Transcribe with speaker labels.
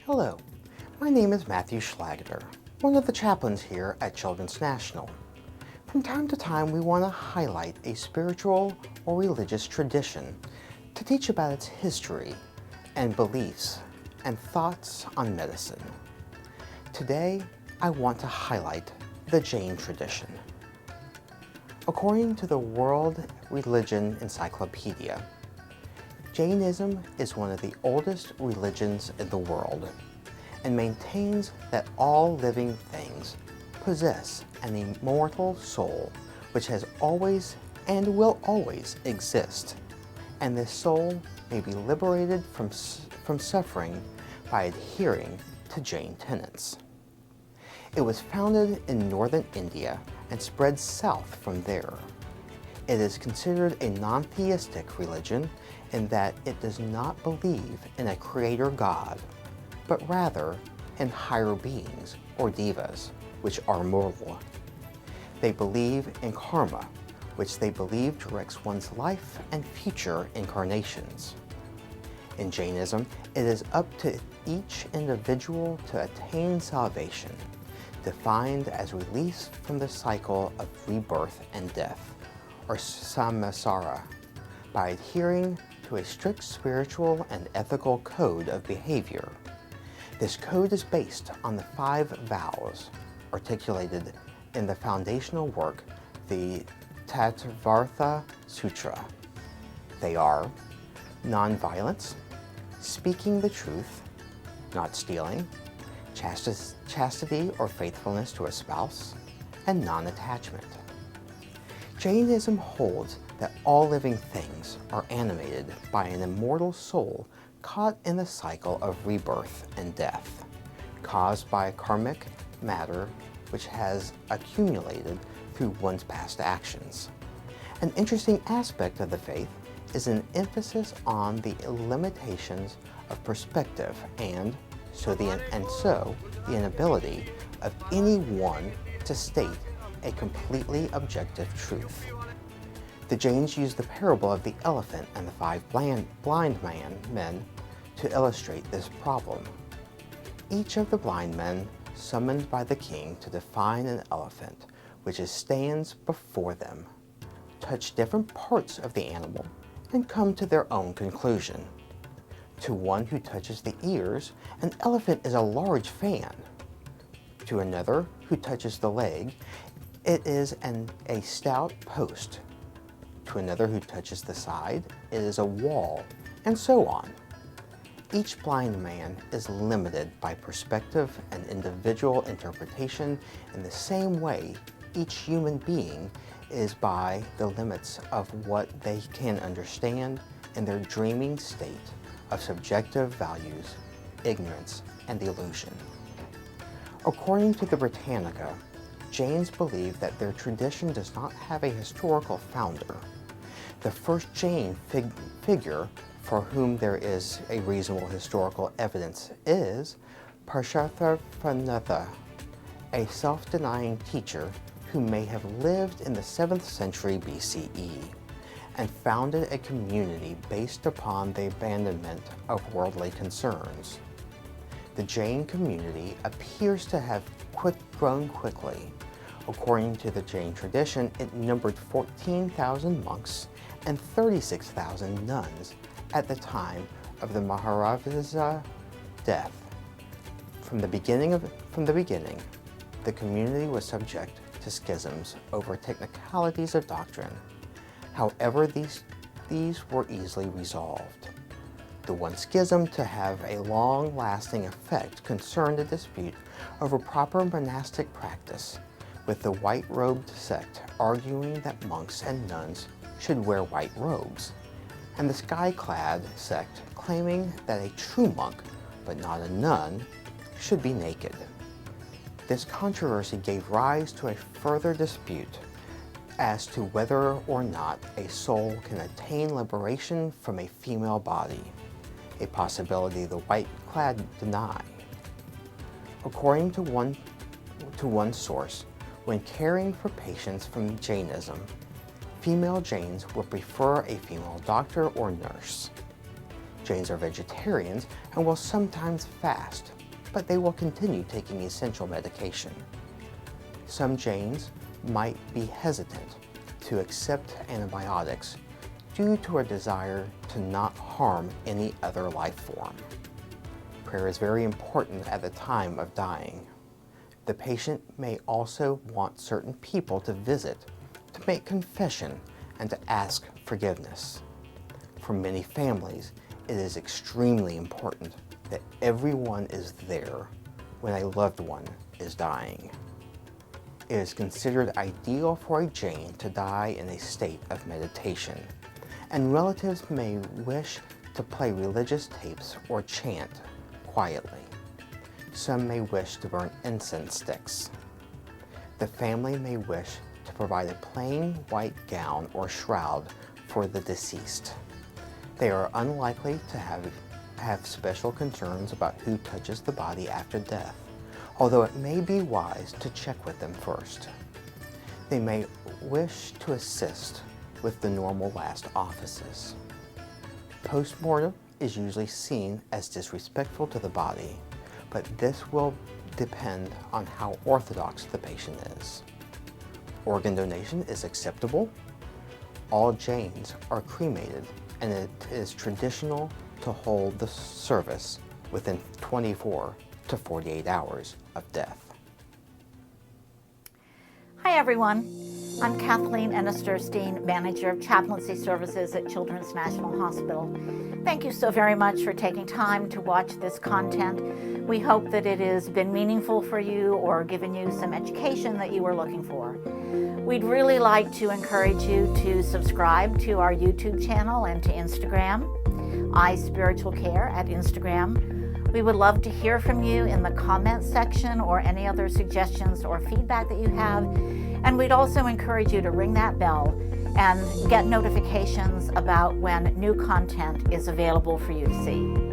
Speaker 1: Hello, my name is Matthew Schlageter, one of the chaplains here at Children's National. From time to time, we want to highlight a spiritual or religious tradition to teach about its history and beliefs and thoughts on medicine. Today, I want to highlight the Jain tradition. According to the World Religion Encyclopedia, Jainism is one of the oldest religions in the world and maintains that all living things possess an immortal soul which has always and will always exist, and this soul may be liberated from suffering by adhering to Jain tenets. It was founded in northern India and spread south from there. It is considered a non-theistic religion in that it does not believe in a creator god, but rather in higher beings or devas, which are mortal. They believe in karma, which they believe directs one's life and future incarnations. In Jainism, it is up to each individual to attain salvation, defined as release from the cycle of rebirth and death, or samsara, by adhering to a strict spiritual and ethical code of behavior. This code is based on the 5 vows articulated in the foundational work, the Tattvartha Sutra. They are nonviolence, speaking the truth, not stealing, chastity or faithfulness to a spouse, and non-attachment. Jainism holds that all living things are animated by an immortal soul caught in the cycle of rebirth and death, caused by karmic matter which has accumulated through one's past actions. An interesting aspect of the faith is an emphasis on the limitations of perspective and so the inability of anyone to state a completely objective truth. The Jains use the parable of the elephant and the 5 blind men to illustrate this problem. Each of the blind men summoned by the king to define an elephant which stands before them, touch different parts of the animal and come to their own conclusion. To one who touches the ears, an elephant is a large fan. To another who touches the leg, it is a stout post. To another who touches the side, it is a wall, and so on. Each blind man is limited by perspective and individual interpretation in the same way each human being is by the limits of what they can understand in their dreaming state of subjective values, ignorance, and illusion. According to the Britannica, Jains believe that their tradition does not have a historical founder. The first Jain figure for whom there is a reasonable historical evidence is Parshatharpanatha, a self-denying teacher who may have lived in the 7th century BCE and founded a community based upon the abandonment of worldly concerns. The Jain community appears to have grown quickly. According to the Jain tradition, it numbered 14,000 monks and 36,000 nuns at the time of the Maharaja's death. From the beginning, the community was subject to schisms over technicalities of doctrine. However, these were easily resolved. The one schism to have a long-lasting effect concerned a dispute over proper monastic practice, with the white-robed sect arguing that monks and nuns should wear white robes, and the sky-clad sect claiming that a true monk, but not a nun, should be naked. This controversy gave rise to a further dispute as to whether or not a soul can attain liberation from a female body, a possibility the white-clad deny. According to one source, when caring for patients from Jainism, female Jains would prefer a female doctor or nurse. Jains are vegetarians and will sometimes fast, but they will continue taking essential medication. Some Jains might be hesitant to accept antibiotics due to a desire to not harm any other life form. Prayer is very important at the time of dying. The patient may also want certain people to visit to make confession and to ask forgiveness. For many families, it is extremely important that everyone is there when a loved one is dying. It is considered ideal for a Jain to die in a state of meditation, and relatives may wish to play religious tapes or chant quietly. Some may wish to burn incense sticks. The family may wish to provide a plain white gown or shroud for the deceased. They are unlikely to have special concerns about who touches the body after death, although it may be wise to check with them first. They may wish to assist with the normal last offices. Postmortem is usually seen as disrespectful to the body, but this will depend on how orthodox the patient is. Organ donation is acceptable. All Jains are cremated, and it is traditional to hold the service within 24 to 48 hours of death.
Speaker 2: Hi everyone, I'm Kathleen Ennis-Durstine, Manager of Chaplaincy Services at Children's National Hospital. Thank you so very much for taking time to watch this content. We hope that it has been meaningful for you or given you some education that you were looking for. We'd really like to encourage you to subscribe to our YouTube channel and to Instagram, iSpiritualCare at Instagram. We would love to hear from you in the comments section or any other suggestions or feedback that you have. And we'd also encourage you to ring that bell and get notifications about when new content is available for you to see.